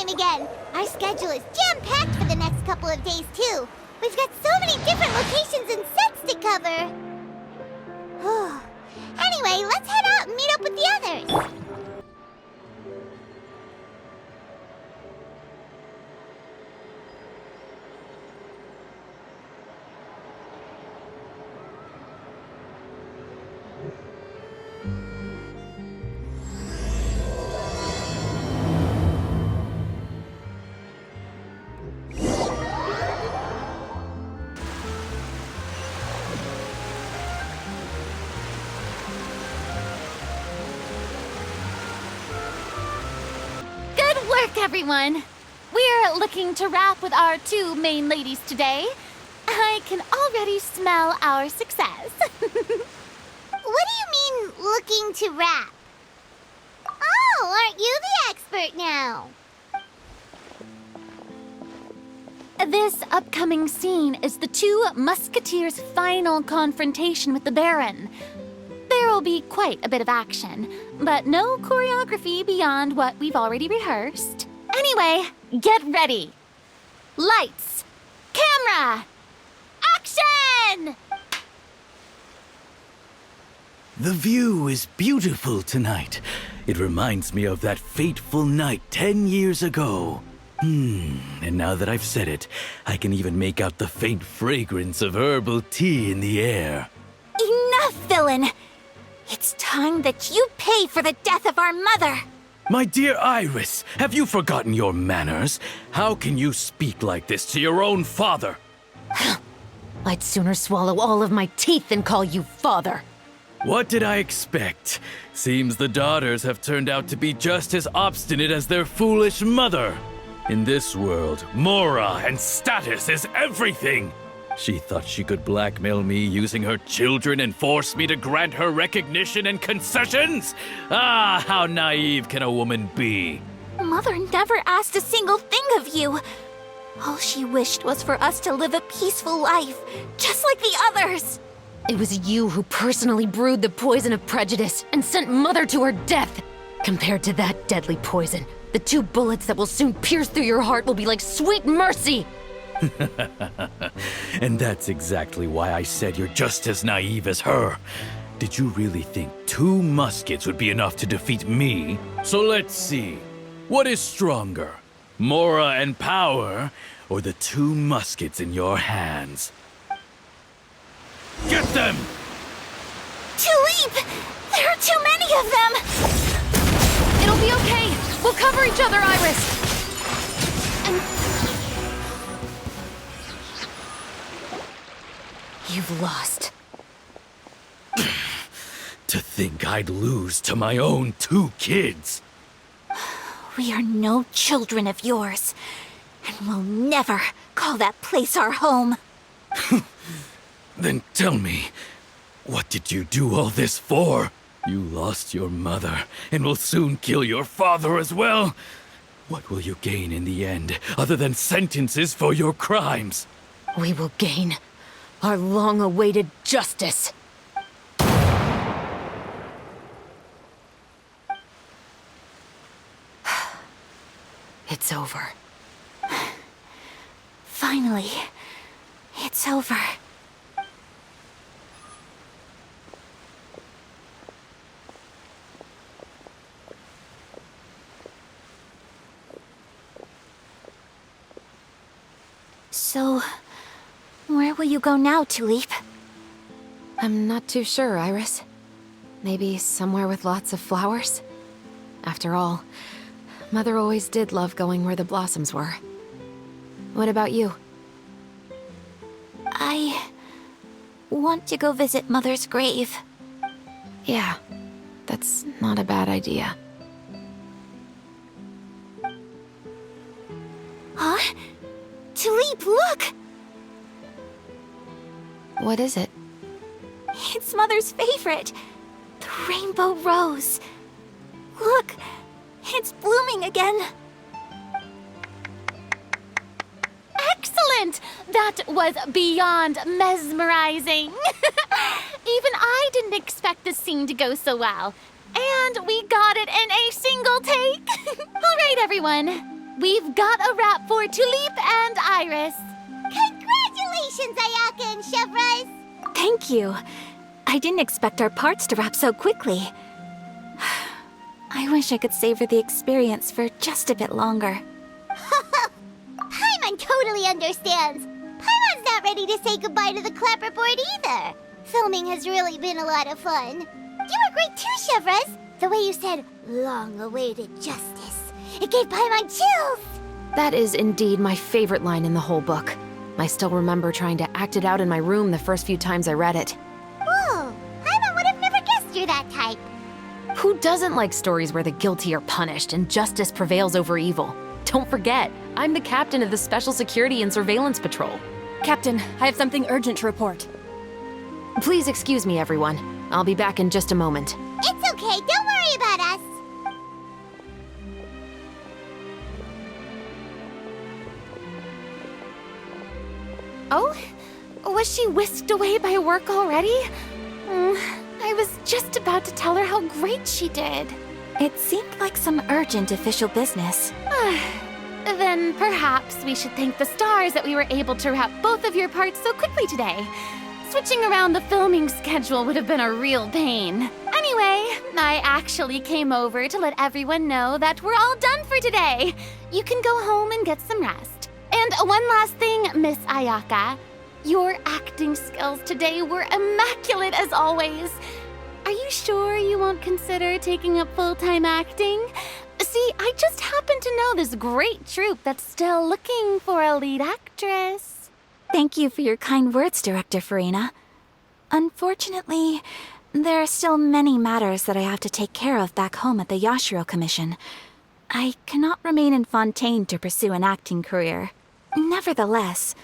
time again. Our schedule is jam-packed for the next couple of days, too. We've got so many different locations and sets to cover. Anyway, let's head out and meet up with the others. Everyone, we're looking to wrap with our two main ladies today. I can already smell our success. What do you mean, looking to wrap? Oh, aren't you the expert now? This upcoming scene is the two Musketeers' final confrontation with the Baron. There will be quite a bit of action, but no choreography beyond what we've already rehearsed. Anyway, get ready. Lights, camera, action! The view is beautiful tonight. It reminds me of that fateful night 10 years ago. And now that I've said it, I can even make out the faint fragrance of herbal tea in the air. Enough, villain! It's time that you pay for the death of our mother! My dear Iris, have you forgotten your manners? How can you speak like this to your own father? I'd sooner swallow all of my teeth than call you father. What did I expect? Seems the daughters have turned out to be just as obstinate as their foolish mother. In this world, Mora and status is everything. She thought she could blackmail me using her children and force me to grant her recognition and concessions? Ah, how naive can a woman be? Mother never asked a single thing of you. All she wished was for us to live a peaceful life, just like the others. It was you who personally brewed the poison of prejudice and sent Mother to her death. Compared to that deadly poison, the 2 bullets that will soon pierce through your heart will be like sweet mercy. And that's exactly why I said you're just as naive as her. Did you really think 2 muskets would be enough to defeat me? So let's see. What is stronger? Mora and power, or the 2 muskets in your hands? Get them! Tulip! There are too many of them! It'll be okay. We'll cover each other, Iris. You've lost. To think I'd lose to my own 2 kids. We are no children of yours, and we'll never call that place our home. Then tell me, what did you do all this for? You lost your mother, and will soon kill your father as well. What will you gain in the end, other than sentences for your crimes? We will gain our long-awaited justice. It's over. Finally, it's over. So, where will you go now, Tulip? I'm not too sure, Iris. Maybe somewhere with lots of flowers? After all, Mother always did love going where the blossoms were. What about you? I want to go visit Mother's grave. Yeah, that's not a bad idea. Huh? Tulip, look! What is it? It's Mother's favorite. The rainbow rose. Look, it's blooming again. Excellent! That was beyond mesmerizing. Even I didn't expect this scene to go so well. And we got it in a single take. All right, everyone. We've got a wrap for Tulip and Iris. Congratulations, Ayaka and Chevres! Thank you. I didn't expect our parts to wrap so quickly. I wish I could savor the experience for just a bit longer. Paimon totally understands. Paimon's not ready to say goodbye to the clapperboard either. Filming has really been a lot of fun. You were great too, Chevres. The way you said, long-awaited justice. It gave Paimon chills. That is indeed my favorite line in the whole book. I still remember trying to act it out in my room the first few times I read it. Whoa, Paimon would have never guessed you're that type. Who doesn't like stories where the guilty are punished and justice prevails over evil? Don't forget, I'm the captain of the Special Security and Surveillance Patrol. Captain, I have something urgent to report. Please excuse me, everyone. I'll be back in just a moment. It's okay, don't worry about us. Oh? Was she whisked away by work already? I was just about to tell her how great she did. It seemed like some urgent official business. Then perhaps we should thank the stars that we were able to wrap both of your parts so quickly today. Switching around the filming schedule would have been a real pain. Anyway, I actually came over to let everyone know that we're all done for today. You can go home and get some rest. And one last thing, Miss Ayaka. Your acting skills today were immaculate as always. Are you sure you won't consider taking up full-time acting? See, I just happen to know this great troupe that's still looking for a lead actress. Thank you for your kind words, Director Farina. Unfortunately, there are still many matters that I have to take care of back home at the Yashiro Commission. I cannot remain in Fontaine to pursue an acting career. Nevertheless,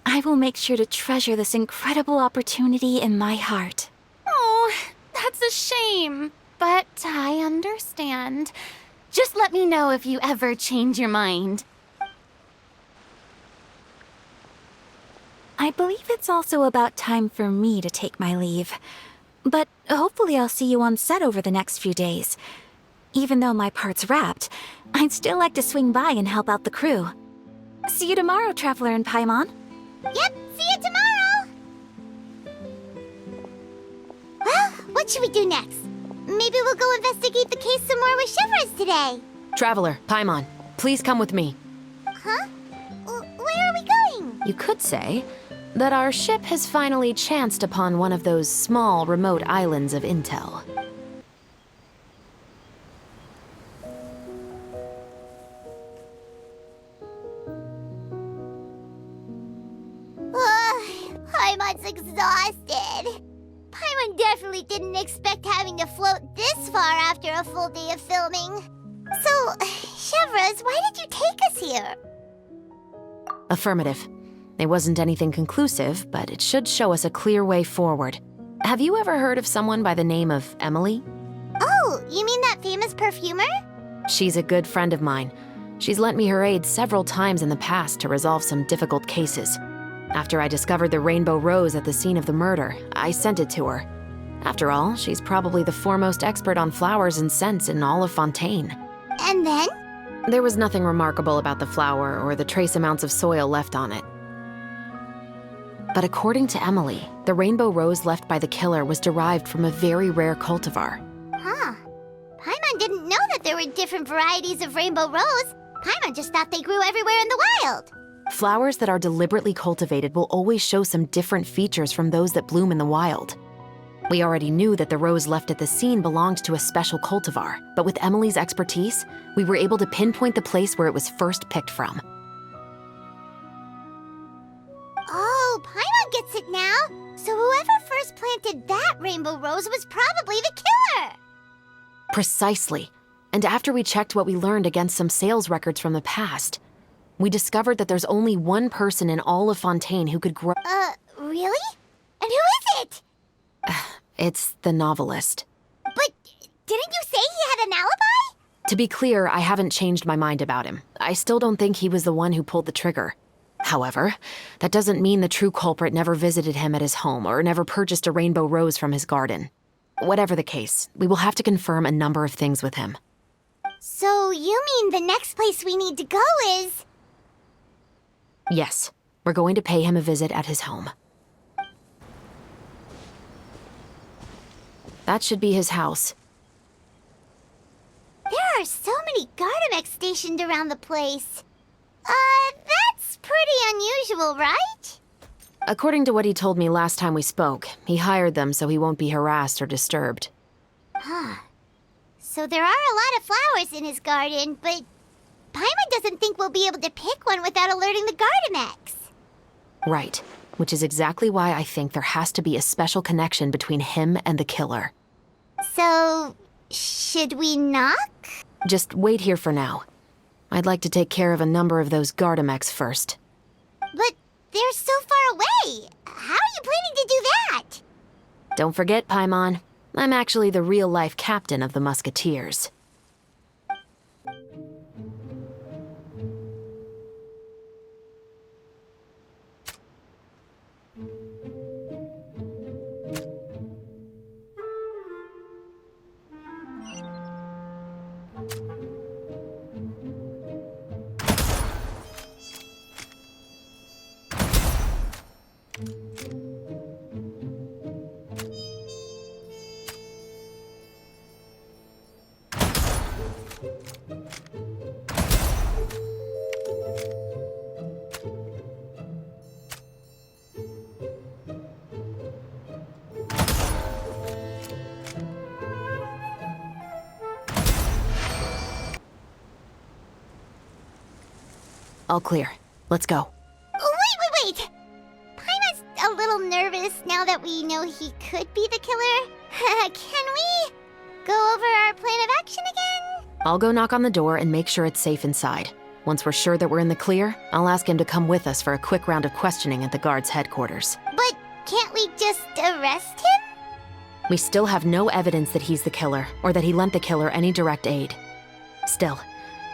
I will make sure to treasure this incredible opportunity in my heart. Oh, that's a shame, but I understand. Just let me know if you ever change your mind. I believe it's also about time for me to take my leave. But hopefully I'll see you on set over the next few days. Even though my part's wrapped, I'd still like to swing by and help out the crew. See you tomorrow, Traveler and Paimon. Yep, see you tomorrow! Well, what should we do next? Maybe we'll go investigate the case some more with Chevres today. Traveler, Paimon, please come with me. Huh? Where are we going? You could say that our ship has finally chanced upon one of those small, remote islands of intel. Paimon's exhausted. Paimon definitely didn't expect having to float this far after a full day of filming. So, Chevres, why did you take us here? Affirmative. It wasn't anything conclusive, but it should show us a clear way forward. Have you ever heard of someone by the name of Emily? Oh, you mean that famous perfumer? She's a good friend of mine. She's lent me her aid several times in the past to resolve some difficult cases. After I discovered the rainbow rose at the scene of the murder, I sent it to her. After all, she's probably the foremost expert on flowers and scents in all of Fontaine. And then? There was nothing remarkable about the flower or the trace amounts of soil left on it. But according to Emily, the rainbow rose left by the killer was derived from a very rare cultivar. Huh. Paimon didn't know that there were different varieties of rainbow rose. Paimon just thought they grew everywhere in the wild. Flowers that are deliberately cultivated will always show some different features from those that bloom in the wild. We already knew that the rose left at the scene belonged to a special cultivar, but with Emily's expertise, we were able to pinpoint the place where it was first picked from. Oh, Paimon gets it now. So whoever first planted that rainbow rose was probably the killer. Precisely. And after we checked what we learned against some sales records from the past, we discovered that there's only one person in all of Fontaine who could grow— Really? And who is it? It's the novelist. But didn't you say he had an alibi? To be clear, I haven't changed my mind about him. I still don't think he was the one who pulled the trigger. However, that doesn't mean the true culprit never visited him at his home or never purchased a rainbow rose from his garden. Whatever the case, we will have to confirm a number of things with him. So you mean the next place we need to go is... Yes, we're going to pay him a visit at his home. That should be his house. There are so many Gardamex stationed around the place. That's pretty unusual, right? According to what he told me last time we spoke, he hired them so he won't be harassed or disturbed. Huh. So there are a lot of flowers in his garden, but Paimon doesn't think we'll be able to pick one without alerting the Gardamex. Right, which is exactly why I think there has to be a special connection between him and the killer. So, should we knock? Just wait here for now. I'd like to take care of a number of those Gardamex first. But they're so far away. How are you planning to do that? Don't forget, Paimon, I'm actually the real-life captain of the Musketeers. All clear. Let's go. Wait! Paimon's a little nervous now that we know he could be the killer. Can we go over our plan of action again? I'll go knock on the door and make sure it's safe inside. Once we're sure that we're in the clear, I'll ask him to come with us for a quick round of questioning at the guard's headquarters. But can't we just arrest him? We still have no evidence that he's the killer, or that he lent the killer any direct aid. Still,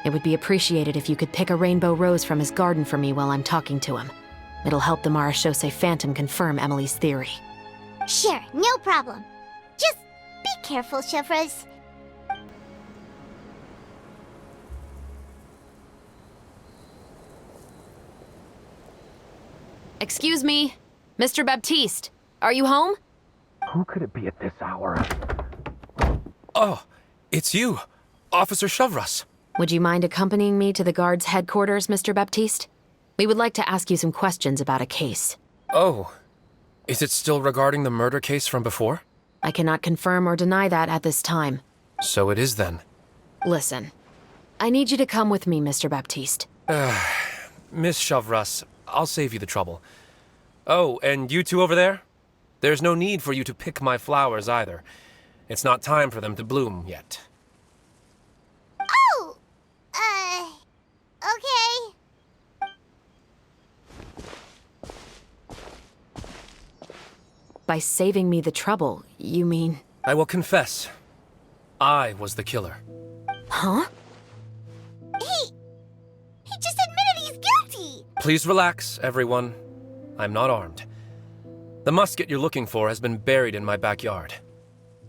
it would be appreciated if you could pick a rainbow rose from his garden for me while I'm talking to him. It'll help the Marachose Phantom confirm Emily's theory. Sure, no problem. Just be careful, Chevres. Excuse me, Mr. Baptiste, are you home? Who could it be at this hour? Oh, it's you, Officer Chevres. Would you mind accompanying me to the guard's headquarters, Mr. Baptiste? We would like to ask you some questions about a case. Oh, is it still regarding the murder case from before? I cannot confirm or deny that at this time. So it is then. Listen, I need you to come with me, Mr. Baptiste. Miss Chevres, I'll save you the trouble. Oh, and you two over there? There's no need for you to pick my flowers either. It's not time for them to bloom yet. Oh! Okay. By saving me the trouble, you mean... I will confess. I was the killer. Huh? He just admitted he's guilty! Please relax, everyone. I'm not armed. The musket you're looking for has been buried in my backyard.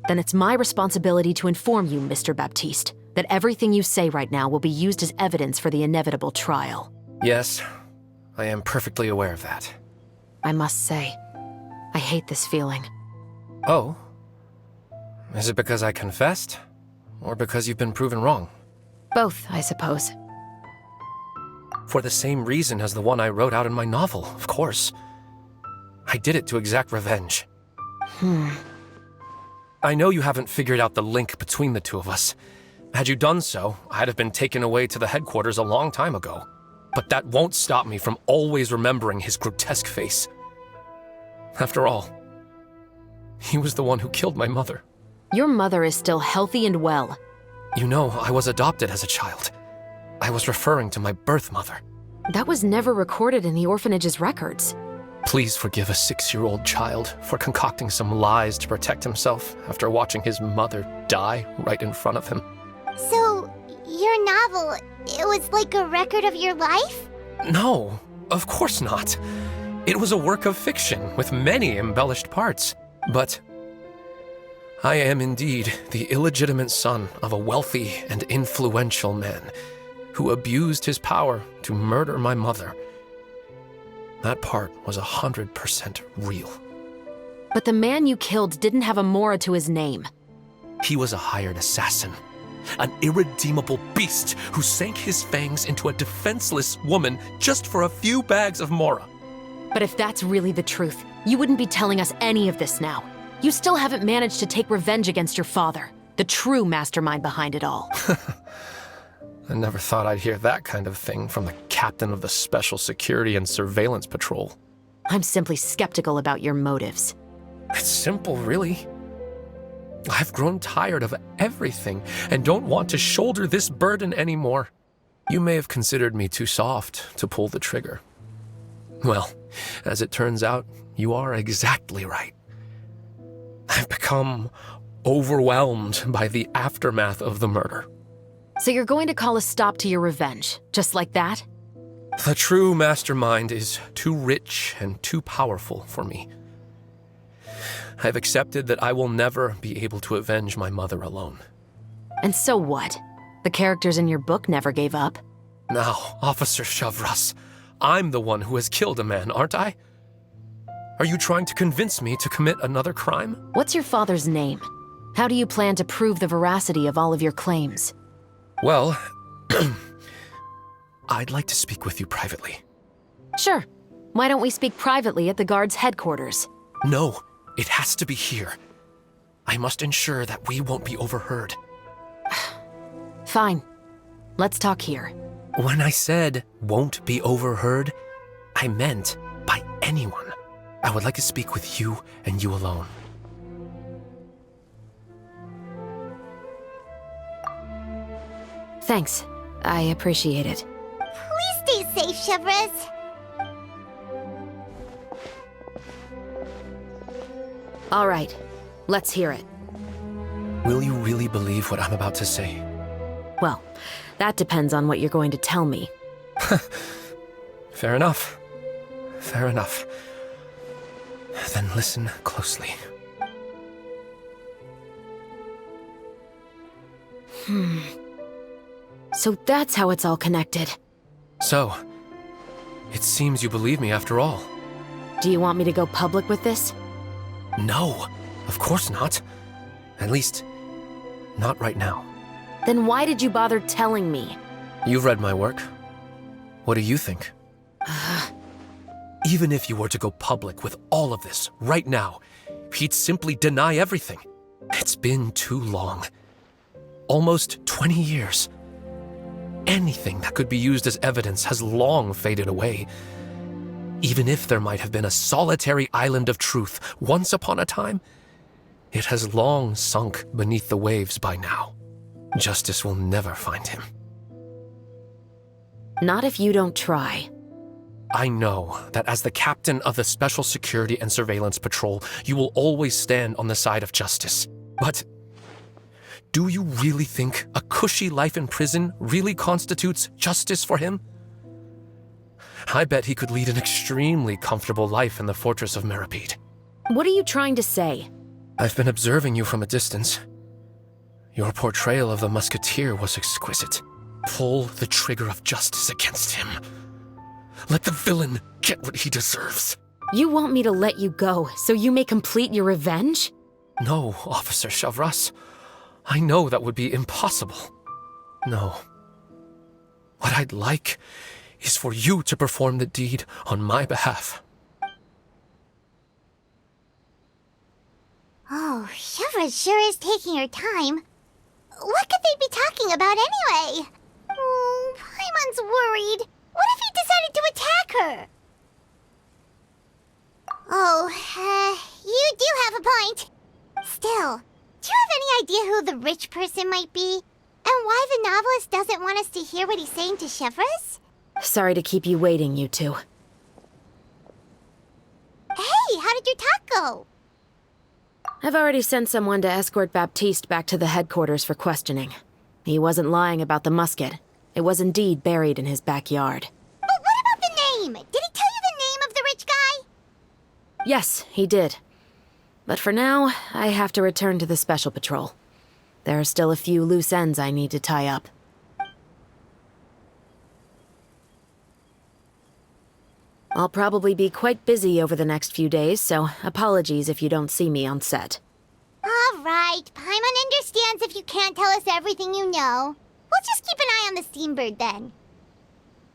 Then it's my responsibility to inform you, Mr. Baptiste, that everything you say right now will be used as evidence for the inevitable trial. Yes, I am perfectly aware of that. I must say, I hate this feeling. Oh? Is it because I confessed? Or because you've been proven wrong? Both, I suppose. For the same reason as the one I wrote out in my novel, of course. I did it to exact revenge. I know you haven't figured out the link between the two of us. Had you done so, I'd have been taken away to the headquarters a long time ago. But that won't stop me from always remembering his grotesque face. After all, he was the one who killed my mother. Your mother is still healthy and well. You know, I was adopted as a child. I was referring to my birth mother. That was never recorded in the orphanage's records. Please forgive a 6-year-old child for concocting some lies to protect himself after watching his mother die right in front of him. So, your novel, it was like a record of your life? No, of course not. It was a work of fiction with many embellished parts. But I am indeed the illegitimate son of a wealthy and influential man who abused his power to murder my mother. That part was 100% real. But the man you killed didn't have a Mora to his name. He was a hired assassin, an irredeemable beast who sank his fangs into a defenseless woman just for a few bags of Mora. But if that's really the truth, you wouldn't be telling us any of this now. You still haven't managed to take revenge against your father, the true mastermind behind it all. I never thought I'd hear that kind of thing from the captain of the Special Security and Surveillance Patrol. I'm simply skeptical about your motives. It's simple, really. I've grown tired of everything and don't want to shoulder this burden anymore. You may have considered me too soft to pull the trigger. Well, as it turns out, you are exactly right. I've become overwhelmed by the aftermath of the murder. So you're going to call a stop to your revenge, just like that? The true mastermind is too rich and too powerful for me. I've accepted that I will never be able to avenge my mother alone. And so what? The characters in your book never gave up. Now, Officer Shavras, I'm the one who has killed a man, aren't I? Are you trying to convince me to commit another crime? What's your father's name? How do you plan to prove the veracity of all of your claims? Well, I'd like to speak with you privately. Sure. Why don't we speak privately at the guard's headquarters? No, it has to be here. I must ensure that we won't be overheard. Fine. Let's talk here. When I said won't be overheard, I meant by anyone. I would like to speak with you and you alone. Thanks. I appreciate it. Please stay safe, Chevres. All right. Let's hear it. Will you really believe what I'm about to say? Well, that depends on what you're going to tell me. Fair enough. Fair enough. Then listen closely. So that's how it's all connected. So, it seems you believe me after all. Do you want me to go public with this? No, of course not. At least, not right now. Then why did you bother telling me? You've read my work. What do you think? Even if you were to go public with all of this right now, he'd simply deny everything. It's been too long. Almost 20 years. Anything that could be used as evidence has long faded away. Even if there might have been a solitary island of truth once upon a time, it has long sunk beneath the waves by now. Justice will never find him. Not if you don't try. I know that as the captain of the Special Security and Surveillance Patrol, you will always stand on the side of justice. But do you really think a cushy life in prison really constitutes justice for him? I bet he could lead an extremely comfortable life in the fortress of Meripede. What are you trying to say? I've been observing you from a distance. Your portrayal of the musketeer was exquisite. Pull the trigger of justice against him. Let the villain get what he deserves. You want me to let you go so you may complete your revenge? No, Officer Shavras. I know that would be impossible. No. What I'd like is for you to perform the deed on my behalf. Oh, Chevres sure is taking her time. What could they be talking about anyway? Oh, Paimon's worried. What if he decided to attack her? Oh, you do have a point. Still, do you have any idea who the rich person might be? And why the novelist doesn't want us to hear what he's saying to Chevres? Sorry to keep you waiting, you two. Hey, how did your talk go? I've already sent someone to escort Baptiste back to the headquarters for questioning. He wasn't lying about the musket. It was indeed buried in his backyard. But what about the name? Did he tell you the name of the rich guy? Yes, he did. But for now, I have to return to the Special Patrol. There are still a few loose ends I need to tie up. I'll probably be quite busy over the next few days, so apologies if you don't see me on set. All right, Paimon understands if you can't tell us everything you know. We'll just keep an eye on the Steambird then.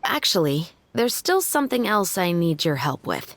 Actually, there's still something else I need your help with.